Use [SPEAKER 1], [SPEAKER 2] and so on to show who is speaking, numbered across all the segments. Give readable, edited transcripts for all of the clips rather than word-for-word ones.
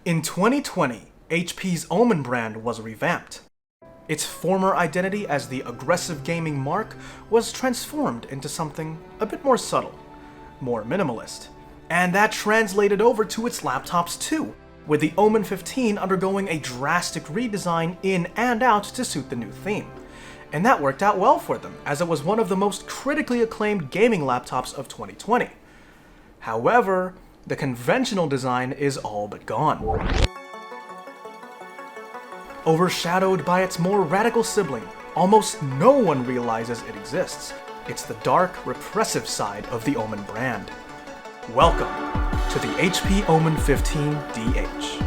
[SPEAKER 1] In 2020, HP's Omen brand was revamped. Its former identity as the aggressive gaming mark was transformed into something a bit more subtle, more minimalist. And that translated over to its laptops too, with the Omen 15 undergoing a drastic redesign in and out to suit the new theme. And that worked out well for them, as it was one of the most critically acclaimed gaming laptops of 2020. However, the conventional design is all but gone. Overshadowed by its more radical sibling, almost no one realizes it exists. It's the dark, repressive side of the Omen brand. Welcome to the HP Omen 15 DH.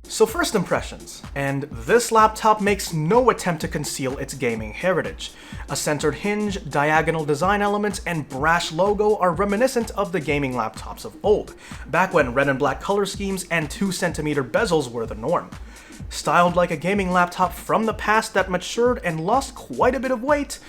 [SPEAKER 1] So first impressions, and this laptop makes no attempt to conceal its gaming heritage. A centered hinge, diagonal design elements, and brash logo are reminiscent of the gaming laptops of old, back when red and black color schemes and 2cm bezels were the norm. Styled like a gaming laptop from the past that matured and lost quite a bit of weight,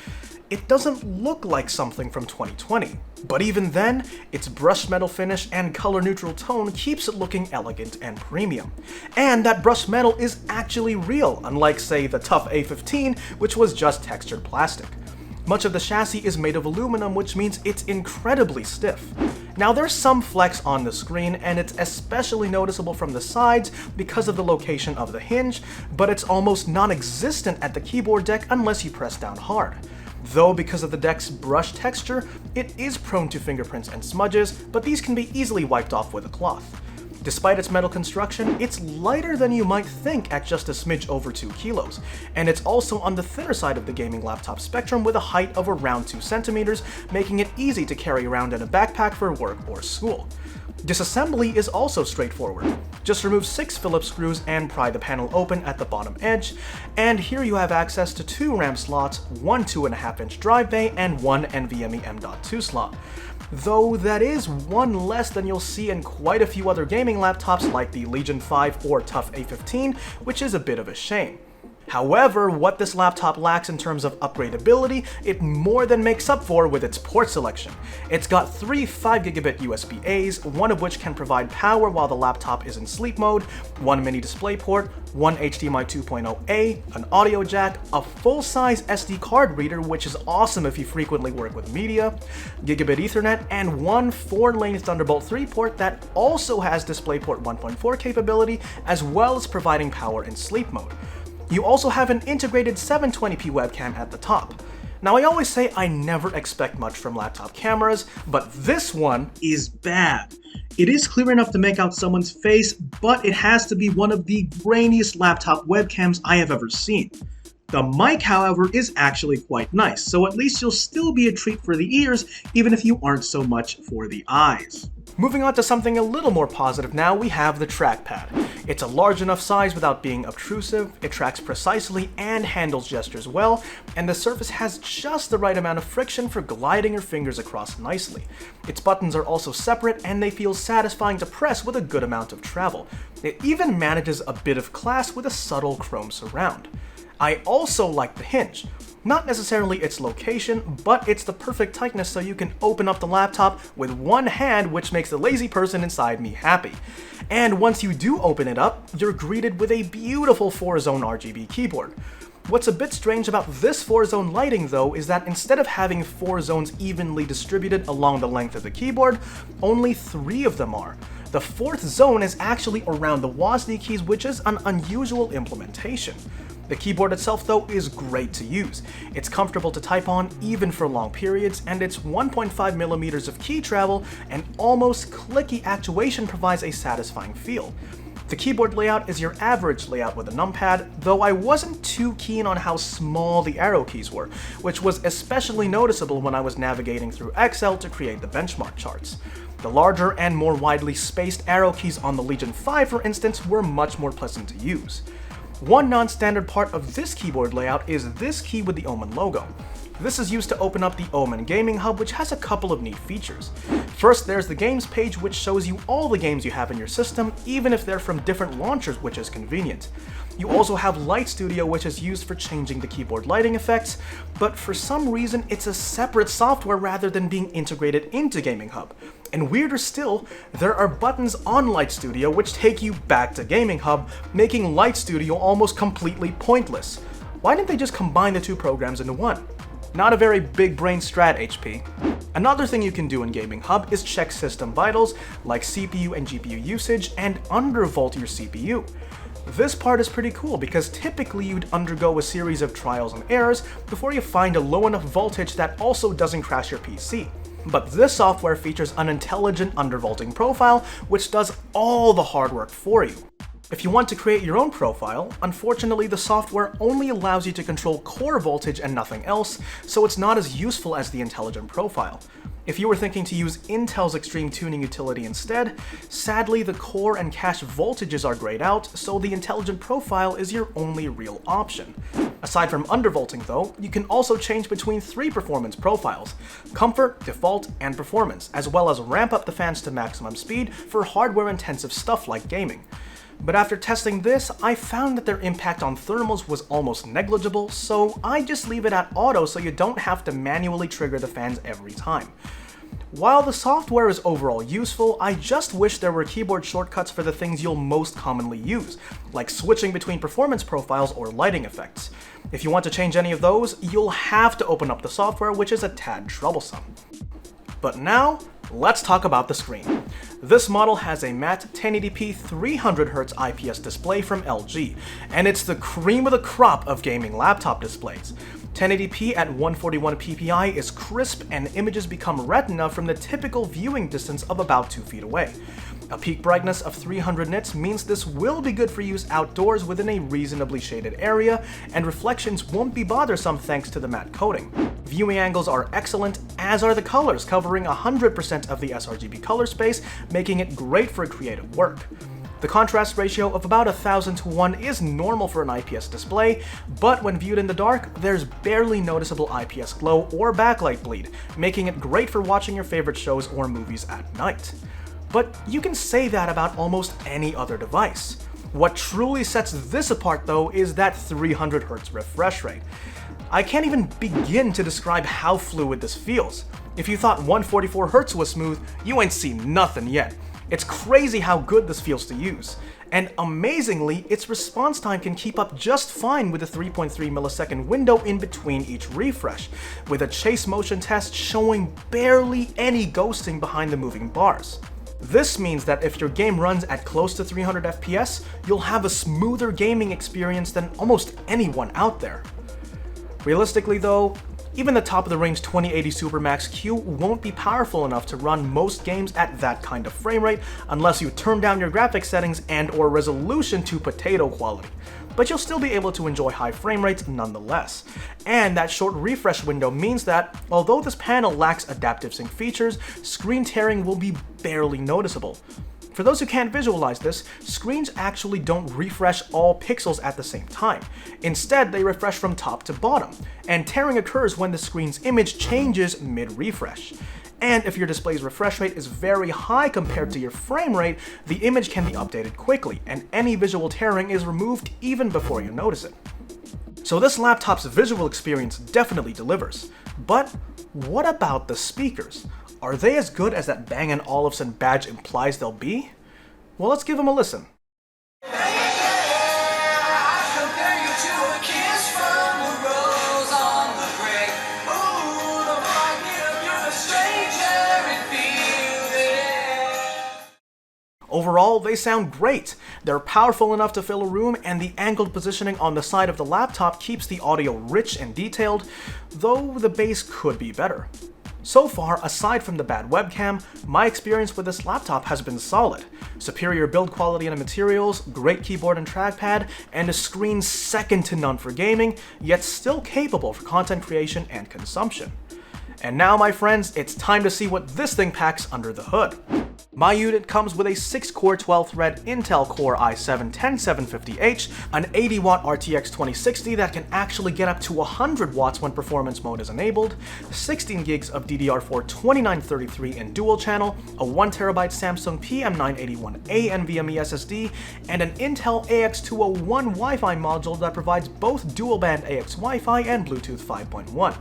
[SPEAKER 1] it doesn't look like something from 2020. But even then, its brushed metal finish and color-neutral tone keeps it looking elegant and premium. And that brushed metal is actually real, unlike, say, the tough A15, which was just textured plastic. Much of the chassis is made of aluminum, which means it's incredibly stiff. Now, there's some flex on the screen, and it's especially noticeable from the sides because of the location of the hinge, but it's almost non-existent at the keyboard deck unless you press down hard. Though because of the deck's brushed texture, it is prone to fingerprints and smudges, but these can be easily wiped off with a cloth. Despite its metal construction, it's lighter than you might think at just a smidge over 2 kilos, and it's also on the thinner side of the gaming laptop spectrum with a height of around 2 centimeters, making it easy to carry around in a backpack for work or school. Disassembly is also straightforward. Just remove 6 Phillips screws and pry the panel open at the bottom edge, and here you have access to 2 RAM slots, 1 2.5-inch drive bay, and 1 NVMe M.2 slot. Though that is one less than you'll see in quite a few other gaming laptops like the Legion 5 or Tough A15, which is a bit of a shame. However, what this laptop lacks in terms of upgradability, it more than makes up for with its port selection. It's got 3 5GB USB-As, one of which can provide power while the laptop is in sleep mode, 1 mini DisplayPort, 1 HDMI 2.0A, an audio jack, a full-size SD card reader, which is awesome if you frequently work with media, Gigabit Ethernet, and 1 4-lane Thunderbolt 3 port that also has DisplayPort 1.4 capability, as well as providing power in sleep mode. You also have an integrated 720p webcam at the top. Now, I always say I never expect much from laptop cameras, but this one is bad. It is clear enough to make out someone's face, but it has to be one of the grainiest laptop webcams I have ever seen. The mic, however, is actually quite nice, so at least you'll still be a treat for the ears, even if you aren't so much for the eyes. Moving on to something a little more positive now, we have the trackpad. It's a large enough size without being obtrusive, it tracks precisely and handles gestures well, and the surface has just the right amount of friction for gliding your fingers across nicely. Its buttons are also separate and they feel satisfying to press with a good amount of travel. It even manages a bit of class with a subtle chrome surround. I also like the hinge. Not necessarily its location, but it's the perfect tightness so you can open up the laptop with one hand, which makes the lazy person inside me happy. And once you do open it up, you're greeted with a beautiful 4-zone RGB keyboard. What's a bit strange about this 4-zone lighting though is that instead of having 4 zones evenly distributed along the length of the keyboard, only 3 of them are. The 4th zone is actually around the WASD keys, which is an unusual implementation. The keyboard itself, though, is great to use. It's comfortable to type on even for long periods, and its 1.5mm of key travel and almost clicky actuation provides a satisfying feel. The keyboard layout is your average layout with a numpad, though I wasn't too keen on how small the arrow keys were, which was especially noticeable when I was navigating through Excel to create the benchmark charts. The larger and more widely spaced arrow keys on the Legion 5, for instance, were much more pleasant to use. One non-standard part of this keyboard layout is this key with the Omen logo. This is used to open up the Omen Gaming Hub, which has a couple of neat features. First, there's the games page, which shows you all the games you have in your system, even if they're from different launchers, which is convenient. You also have Light Studio, which is used for changing the keyboard lighting effects, but for some reason it's a separate software rather than being integrated into Gaming Hub. And weirder still, there are buttons on Light Studio which take you back to Gaming Hub, making Light Studio almost completely pointless. Why didn't they just combine the two programs into one? Not a very big brain strat, HP. Another thing you can do in Gaming Hub is check system vitals like CPU and GPU usage and undervolt your CPU. This part is pretty cool because typically you'd undergo a series of trials and errors before you find a low enough voltage that also doesn't crash your PC. But this software features an intelligent undervolting profile which does all the hard work for you. If you want to create your own profile, unfortunately the software only allows you to control core voltage and nothing else, so it's not as useful as the intelligent profile. If you were thinking to use Intel's Extreme Tuning utility instead, sadly the core and cache voltages are grayed out, so the intelligent profile is your only real option. Aside from undervolting though, you can also change between 3 performance profiles: comfort, default, and performance, as well as ramp up the fans to maximum speed for hardware-intensive stuff like gaming. But after testing this, I found that their impact on thermals was almost negligible, so I just leave it at auto so you don't have to manually trigger the fans every time. While the software is overall useful, I just wish there were keyboard shortcuts for the things you'll most commonly use, like switching between performance profiles or lighting effects. If you want to change any of those, you'll have to open up the software, which is a tad troublesome. But now, let's talk about the screen. This model has a matte 1080p 300Hz IPS display from LG, and it's the cream of the crop of gaming laptop displays. 1080p at 141 ppi is crisp and images become retina from the typical viewing distance of about 2 feet away. A peak brightness of 300 nits means this will be good for use outdoors within a reasonably shaded area, and reflections won't be bothersome thanks to the matte coating. Viewing angles are excellent, as are the colors, covering 100% of the sRGB color space, making it great for creative work. The contrast ratio of about 1000 to 1 is normal for an IPS display, but when viewed in the dark, there's barely noticeable IPS glow or backlight bleed, making it great for watching your favorite shows or movies at night. But you can say that about almost any other device. What truly sets this apart though is that 300Hz refresh rate. I can't even begin to describe how fluid this feels. If you thought 144Hz was smooth, you ain't seen nothing yet. It's crazy how good this feels to use. And amazingly, its response time can keep up just fine with a 3.3 millisecond window in between each refresh, with a chase motion test showing barely any ghosting behind the moving bars. This means that if your game runs at close to 300 FPS, you'll have a smoother gaming experience than almost anyone out there. Realistically though, even the top-of-the-range 2080 Supermax Q won't be powerful enough to run most games at that kind of frame rate unless you turn down your graphics settings and/or resolution to potato quality. But you'll still be able to enjoy high frame rates nonetheless. And that short refresh window means that, although this panel lacks adaptive sync features, screen tearing will be barely noticeable. For those who can't visualize this, screens actually don't refresh all pixels at the same time. Instead, they refresh from top to bottom, and tearing occurs when the screen's image changes mid-refresh. And if your display's refresh rate is very high compared to your frame rate, the image can be updated quickly, and any visual tearing is removed even before you notice it. So this laptop's visual experience definitely delivers. But what about the speakers? Are they as good as that Bang & Olufsen badge implies they'll be? Well, let's give them a listen. Overall, they sound great. They're powerful enough to fill a room, and the angled positioning on the side of the laptop keeps the audio rich and detailed, though the bass could be better. So far, aside from the bad webcam, my experience with this laptop has been solid. Superior build quality and materials, great keyboard and trackpad, and a screen second to none for gaming, yet still capable for content creation and consumption. And now, my friends, it's time to see what this thing packs under the hood. My unit comes with a 6-core 12-thread Intel Core i7-10750H, an 80-watt RTX 2060 that can actually get up to 100 watts when performance mode is enabled, 16 gigs of DDR4 2933 in dual channel, a 1TB Samsung PM981A NVMe SSD, and an Intel AX201 Wi-Fi module that provides both dual-band AX Wi-Fi and Bluetooth 5.1.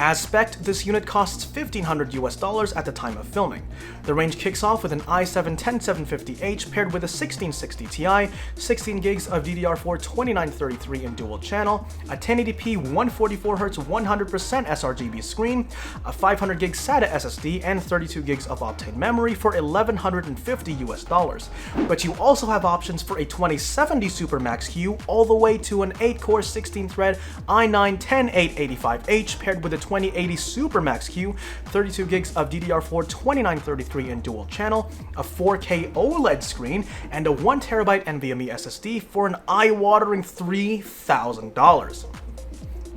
[SPEAKER 1] As spec'd, this unit costs $1,500 at the time of filming. The range kicks off with an i7-10750H paired with a 1660 Ti, 16 gigs of DDR4 2933 in dual channel, a 1080p 144Hz 100% sRGB screen, a 500 gig SATA SSD, and 32 gigs of Optane memory for $1,150. But you also have options for a 2070 Supermax queue all the way to an 8-core 16-thread i9-10885H paired with a 2080 Supermax queue, 32 gigs of DDR4 2933 in dual channel, a 4K OLED screen, and a 1TB NVMe SSD for an eye-watering $3,000.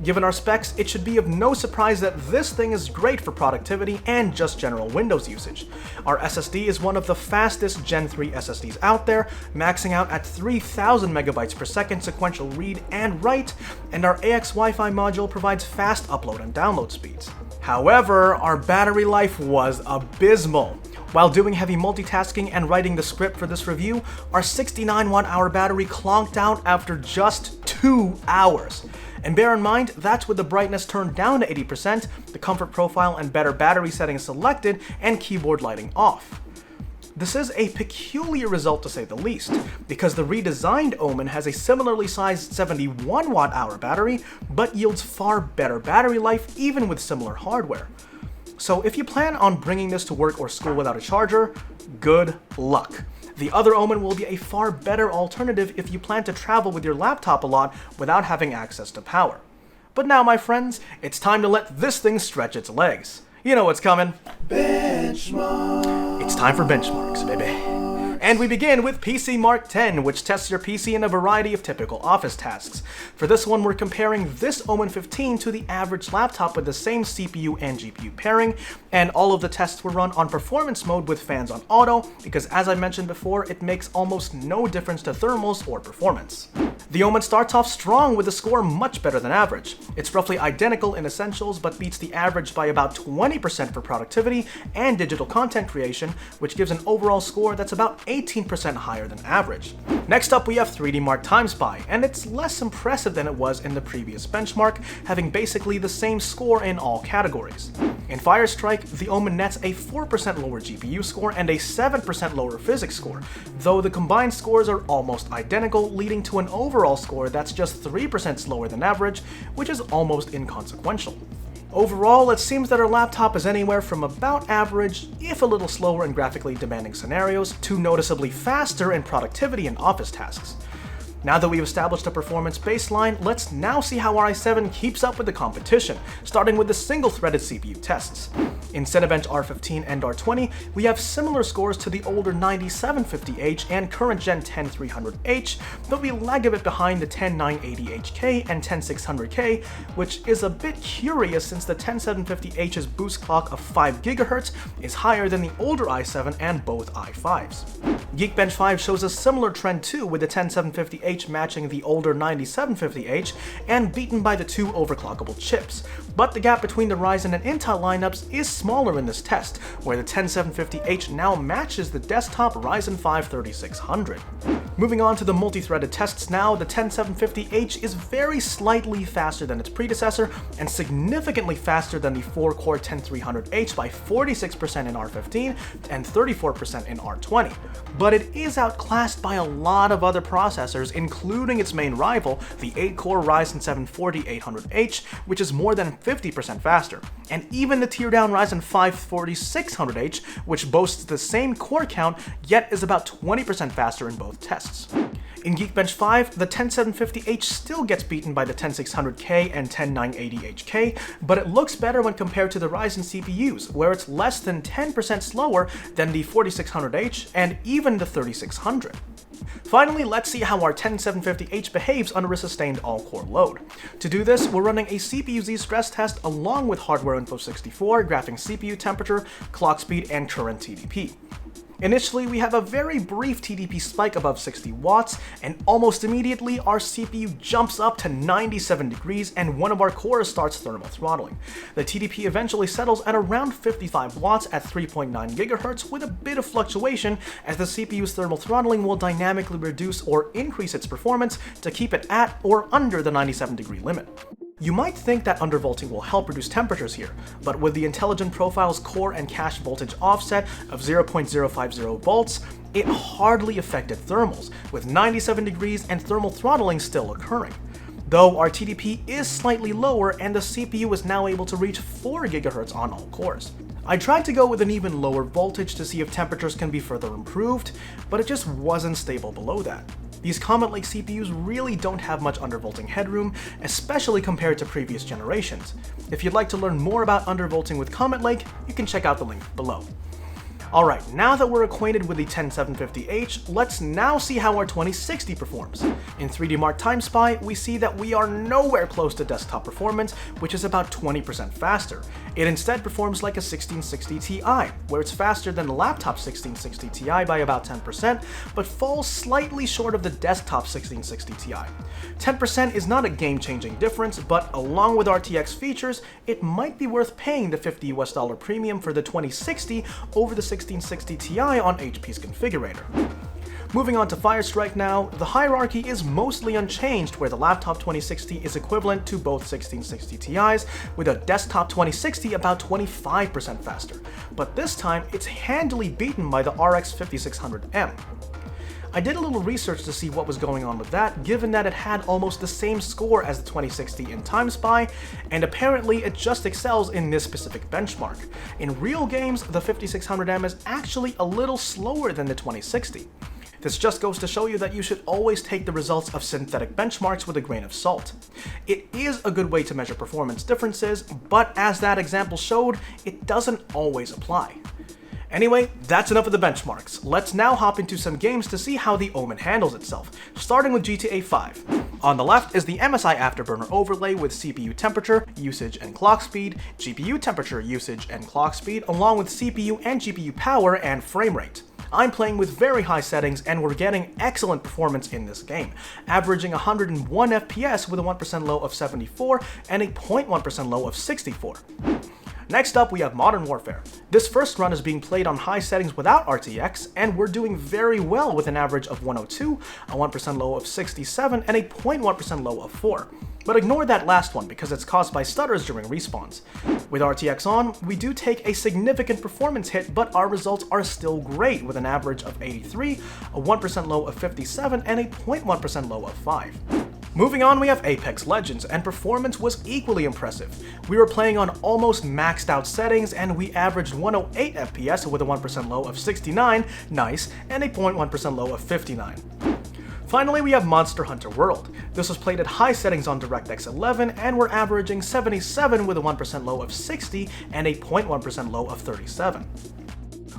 [SPEAKER 1] Given our specs, it should be of no surprise that this thing is great for productivity and just general Windows usage. Our SSD is one of the fastest Gen 3 SSDs out there, maxing out at 3000 megabytes per second sequential read and write, and our AX Wi-Fi module provides fast upload and download speeds. However, our battery life was abysmal. While doing heavy multitasking and writing the script for this review, our 69 watt-hour battery clonked out after just 2 hours. And bear in mind, that's with the brightness turned down to 80%, the comfort profile and better battery settings selected, and keyboard lighting off. This is a peculiar result to say the least, because the redesigned Omen has a similarly sized 71 watt-hour battery, but yields far better battery life even with similar hardware. So if you plan on bringing this to work or school without a charger, good luck. The other Omen will be a far better alternative if you plan to travel with your laptop a lot without having access to power. But now, my friends, it's time to let this thing stretch its legs. You know what's coming. Benchmark. It's time for benchmarks, baby. And we begin with PC Mark 10, which tests your PC in a variety of typical office tasks. For this one, we're comparing this Omen 15 to the average laptop with the same CPU and GPU pairing, and all of the tests were run on performance mode with fans on auto, because as I mentioned before, it makes almost no difference to thermals or performance. The Omen starts off strong with a score much better than average. It's roughly identical in essentials, but beats the average by about 20% for productivity and digital content creation, which gives an overall score that's about 18% higher than average. Next up, we have 3D Mark Time Spy, and it's less impressive than it was in the previous benchmark, having basically the same score in all categories. In Firestrike, the Omen nets a 4% lower GPU score and a 7% lower physics score, though the combined scores are almost identical, leading to an overall score that's just 3% slower than average, which is almost inconsequential. Overall, it seems that our laptop is anywhere from about average, if a little slower in graphically demanding scenarios, to noticeably faster in productivity and office tasks. Now that we've established a performance baseline, let's now see how our i7 keeps up with the competition, starting with the single-threaded CPU tests. In Cinebench R15 and R20, we have similar scores to the older 9750H and current Gen 10300H, but we lag a bit behind the 10980HK and 10600K, which is a bit curious since the 10750H's boost clock of 5 GHz is higher than the older i7 and both i5s. Geekbench 5 shows a similar trend too, with the 10750H matching the older 9750H and beaten by the two overclockable chips. But the gap between the Ryzen and Intel lineups is smaller in this test, where the 10750H now matches the desktop Ryzen 5 3600. Moving on to the multi-threaded tests now, the 10750H is very slightly faster than its predecessor and significantly faster than the 4-core 10300H by 46% in R15 and 34% in R20. But it is outclassed by a lot of other processors, including its main rival, the 8-core Ryzen 7 4800H, which is more than 50% faster, and even the tear-down Ryzen 5 4600H, which boasts the same core count, yet is about 20% faster in both tests. In Geekbench 5, the 10750H still gets beaten by the 10600K and 10980HK, but it looks better when compared to the Ryzen CPUs, where it's less than 10% slower than the 4600H and even the 3600. Finally, let's see how our 10750H behaves under a sustained all-core load. To do this, we're running a CPU-Z stress test along with Hardware Info 64, graphing CPU temperature, clock speed, and current TDP. Initially, we have a very brief TDP spike above 60 watts, and almost immediately our CPU jumps up to 97 degrees and one of our cores starts thermal throttling. The TDP eventually settles at around 55 watts at 3.9 GHz with a bit of fluctuation, as the CPU's thermal throttling will dynamically reduce or increase its performance to keep it at or under the 97 degree limit. You might think that undervolting will help reduce temperatures here, but with the Intelligent Profile's core and cache voltage offset of 0.050 volts, it hardly affected thermals, with 97 degrees and thermal throttling still occurring. Though our TDP is slightly lower and the CPU is now able to reach 4 GHz on all cores. I tried to go with an even lower voltage to see if temperatures can be further improved, but it just wasn't stable below that. These Comet Lake CPUs really don't have much undervolting headroom, especially compared to previous generations. If you'd like to learn more about undervolting with Comet Lake, you can check out the link below. Alright, now that we're acquainted with the 10750H, let's now see how our 2060 performs. In 3D Mark Time Spy, we see that we are nowhere close to desktop performance, which is about 20% faster. It instead performs like a 1660 Ti, where it's faster than the laptop 1660 Ti by about 10%, but falls slightly short of the desktop 1660 Ti. 10% is not a game-changing difference, but along with RTX features, it might be worth paying the $50 premium for the 2060 over the 1660 Ti on HP's configurator. Moving on to Firestrike now, the hierarchy is mostly unchanged, where the laptop 2060 is equivalent to both 1660 Ti's, with a desktop 2060 about 25% faster, but this time it's handily beaten by the RX 5600M. I did a little research to see what was going on with that, given that it had almost the same score as the 2060 in Time Spy, and apparently it just excels in this specific benchmark. In real games, the 5600M is actually a little slower than the 2060. This just goes to show you that you should always take the results of synthetic benchmarks with a grain of salt. It is a good way to measure performance differences, but as that example showed, it doesn't always apply. Anyway, that's enough of the benchmarks. Let's now hop into some games to see how the Omen handles itself, starting with GTA 5. On the left is the MSI Afterburner overlay with CPU temperature, usage, and clock speed, GPU temperature, usage, and clock speed, along with CPU and GPU power and frame rate. I'm playing with very high settings and we're getting excellent performance in this game, averaging 101 FPS with a 1% low of 74 and a 0.1% low of 64. Next up, we have Modern Warfare. This first run is being played on high settings without RTX, and we're doing very well with an average of 102, a 1% low of 67, and a 0.1% low of 4. But ignore that last one because it's caused by stutters during respawns. With RTX on, we do take a significant performance hit, but our results are still great with an average of 83, a 1% low of 57, and a 0.1% low of 5. Moving on, we have Apex Legends, and performance was equally impressive. We were playing on almost maxed out settings, and we averaged 108 FPS with a 1% low of 69, nice, and a 0.1% low of 59. Finally, we have Monster Hunter World. This was played at high settings on DirectX 11, and we're averaging 77 with a 1% low of 60 and a 0.1% low of 37.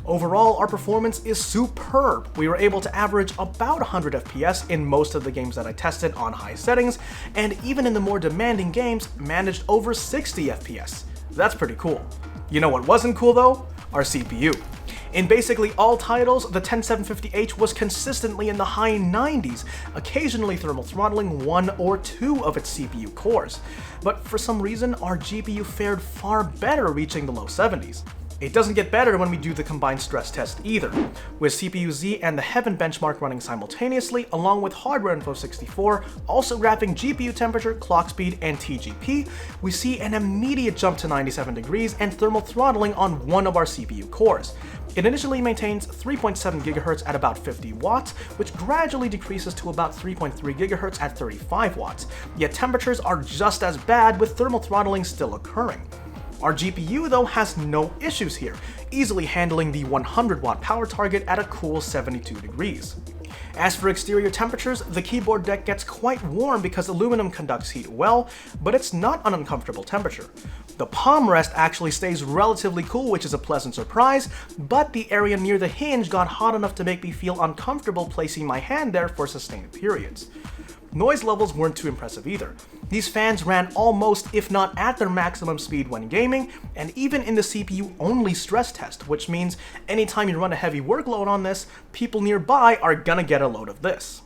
[SPEAKER 1] Overall, our performance is superb. We were able to average about 100 FPS in most of the games that I tested on high settings, and even in the more demanding games, managed over 60 FPS. That's pretty cool. You know what wasn't cool though? Our CPU. In basically all titles, the 10750H was consistently in the high 90s, occasionally thermal throttling one or two of its CPU cores. But for some reason, our GPU fared far better, reaching the low 70s. It doesn't get better when we do the combined stress test either. With CPU-Z and the Heaven benchmark running simultaneously, along with Hardware Info 64, also graphing GPU temperature, clock speed, and TGP, we see an immediate jump to 97 degrees and thermal throttling on one of our CPU cores. It initially maintains 3.7 GHz at about 50 watts, which gradually decreases to about 3.3 GHz at 35 watts, yet temperatures are just as bad with thermal throttling still occurring. Our GPU though has no issues here, easily handling the 100 watt power target at a cool 72 degrees. As for exterior temperatures, the keyboard deck gets quite warm because aluminum conducts heat well, but it's not an uncomfortable temperature. The palm rest actually stays relatively cool, which is a pleasant surprise, but the area near the hinge got hot enough to make me feel uncomfortable placing my hand there for sustained periods. Noise levels weren't too impressive either. These fans ran almost, if not at their maximum speed when gaming, and even in the CPU-only stress test, which means anytime you run a heavy workload on this, people nearby are gonna get a load of this.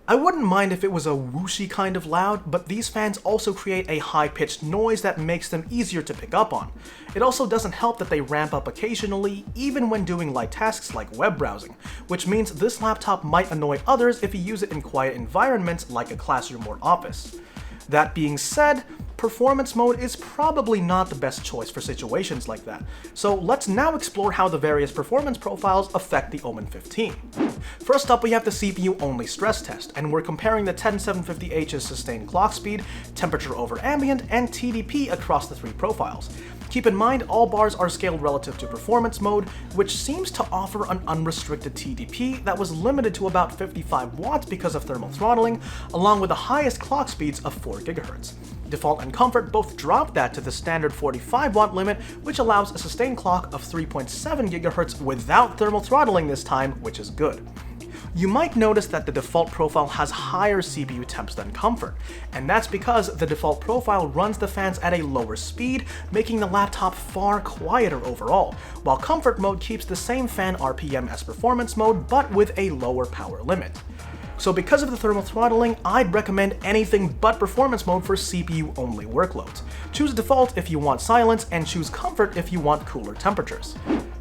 [SPEAKER 1] I wouldn't mind if it was a whooshy kind of loud, but these fans also create a high-pitched noise that makes them easier to pick up on. It also doesn't help that they ramp up occasionally, even when doing light tasks like web browsing, which means this laptop might annoy others if you use it in quiet environments like a classroom or office. That being said, performance mode is probably not the best choice for situations like that, so let's now explore how the various performance profiles affect the Omen 15. First up, we have the CPU-only stress test, and we're comparing the 10750H's sustained clock speed, temperature over ambient, and TDP across the three profiles. Keep in mind, all bars are scaled relative to performance mode, which seems to offer an unrestricted TDP that was limited to about 55 watts because of thermal throttling, along with the highest clock speeds of 4 GHz. Default and Comfort both dropped that to the standard 45 watt limit, which allows a sustained clock of 3.7 GHz without thermal throttling this time, which is good. You might notice that the default profile has higher CPU temps than Comfort, and that's because the default profile runs the fans at a lower speed, making the laptop far quieter overall, while Comfort mode keeps the same fan RPM as performance mode, but with a lower power limit. So because of the thermal throttling, I'd recommend anything but performance mode for CPU-only workloads. Choose default if you want silence, and choose comfort if you want cooler temperatures.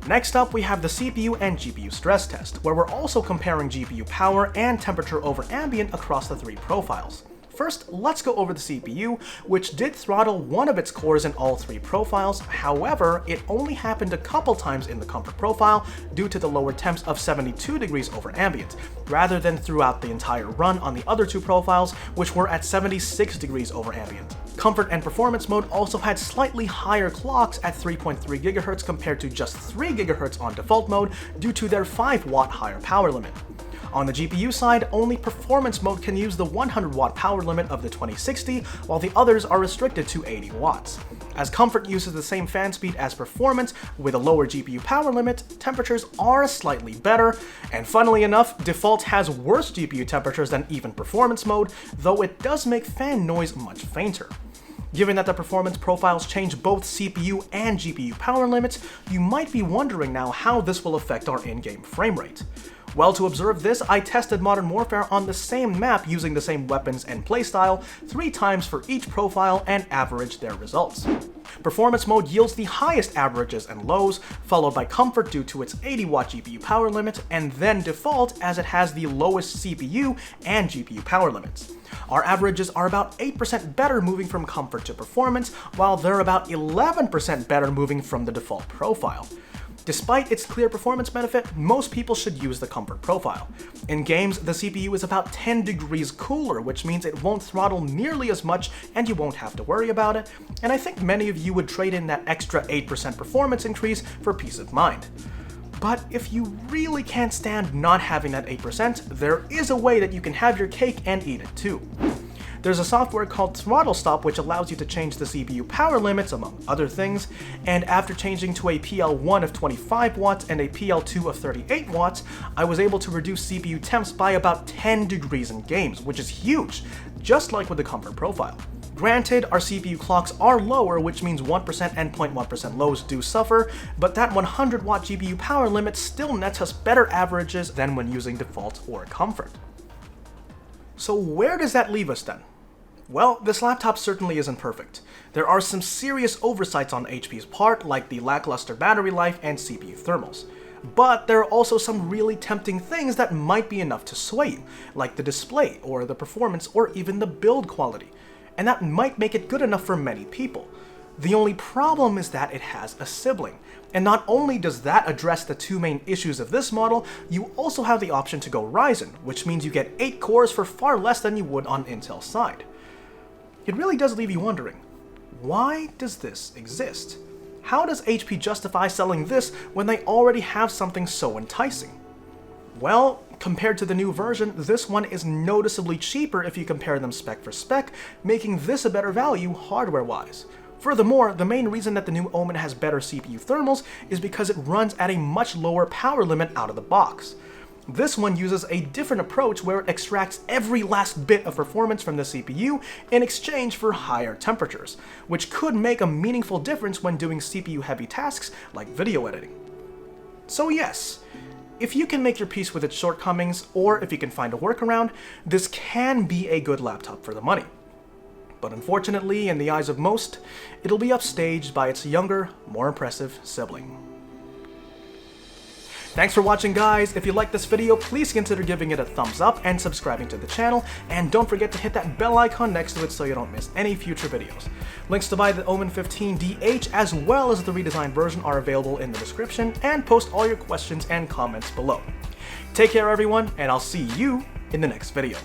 [SPEAKER 1] Next up, we have the CPU and GPU stress test, where we're also comparing GPU power and temperature over ambient across the three profiles. First, let's go over the CPU, which did throttle one of its cores in all three profiles. However, it only happened a couple times in the comfort profile due to the lower temps of 72 degrees over ambient, rather than throughout the entire run on the other two profiles, which were at 76 degrees over ambient. Comfort and performance mode also had slightly higher clocks at 3.3 GHz compared to just 3 GHz on default mode due to their 5 watt higher power limit. On the GPU side, only performance mode can use the 100 watt power limit of the 2060, while the others are restricted to 80 watts. As Comfort uses the same fan speed as performance with a lower GPU power limit, temperatures are slightly better, and funnily enough, default has worse GPU temperatures than even performance mode, though it does make fan noise much fainter. Given that the performance profiles change both CPU and GPU power limits, you might be wondering now how this will affect our in-game frame rate. Well, to observe this, I tested Modern Warfare on the same map using the same weapons and playstyle 3 times for each profile and averaged their results. Performance mode yields the highest averages and lows, followed by Comfort due to its 80 watt GPU power limit, and then Default as it has the lowest CPU and GPU power limits. Our averages are about 8% better moving from Comfort to Performance, while they're about 11% better moving from the default profile. Despite its clear performance benefit, most people should use the Comfort profile. In games, the CPU is about 10 degrees cooler, which means it won't throttle nearly as much and you won't have to worry about it, and I think many of you would trade in that extra 8% performance increase for peace of mind. But if you really can't stand not having that 8%, there is a way that you can have your cake and eat it too. There's a software called Throttle Stop which allows you to change the CPU power limits among other things, and after changing to a PL1 of 25 watts and a PL2 of 38 watts, I was able to reduce CPU temps by about 10 degrees in games, which is huge, just like with the Comfort profile. Granted, our CPU clocks are lower, which means 1% and 0.1% lows do suffer, but that 100 watt GPU power limit still nets us better averages than when using default or Comfort. So where does that leave us then? Well, this laptop certainly isn't perfect. There are some serious oversights on HP's part, like the lackluster battery life and CPU thermals. But there are also some really tempting things that might be enough to sway you, like the display, or the performance, or even the build quality. And that might make it good enough for many people. The only problem is that it has a sibling. And not only does that address the two main issues of this model, you also have the option to go Ryzen, which means you get 8 cores for far less than you would on Intel's side. It really does leave you wondering, why does this exist? How does HP justify selling this when they already have something so enticing? Well, compared to the new version, this one is noticeably cheaper if you compare them spec for spec, making this a better value hardware-wise. Furthermore, the main reason that the new Omen has better CPU thermals is because it runs at a much lower power limit out of the box. This one uses a different approach where it extracts every last bit of performance from the CPU in exchange for higher temperatures, which could make a meaningful difference when doing CPU-heavy tasks like video editing. So yes, if you can make your peace with its shortcomings, or if you can find a workaround, this can be a good laptop for the money. But unfortunately, in the eyes of most, it'll be upstaged by its younger, more impressive sibling. Thanks for watching, guys. If you liked this video, please consider giving it a thumbs up and subscribing to the channel, and don't forget to hit that bell icon next to it so you don't miss any future videos. Links to buy the Omen 15DH as well as the redesigned version are available in the description, and post all your questions and comments below. Take care, everyone, and I'll see you in the next video.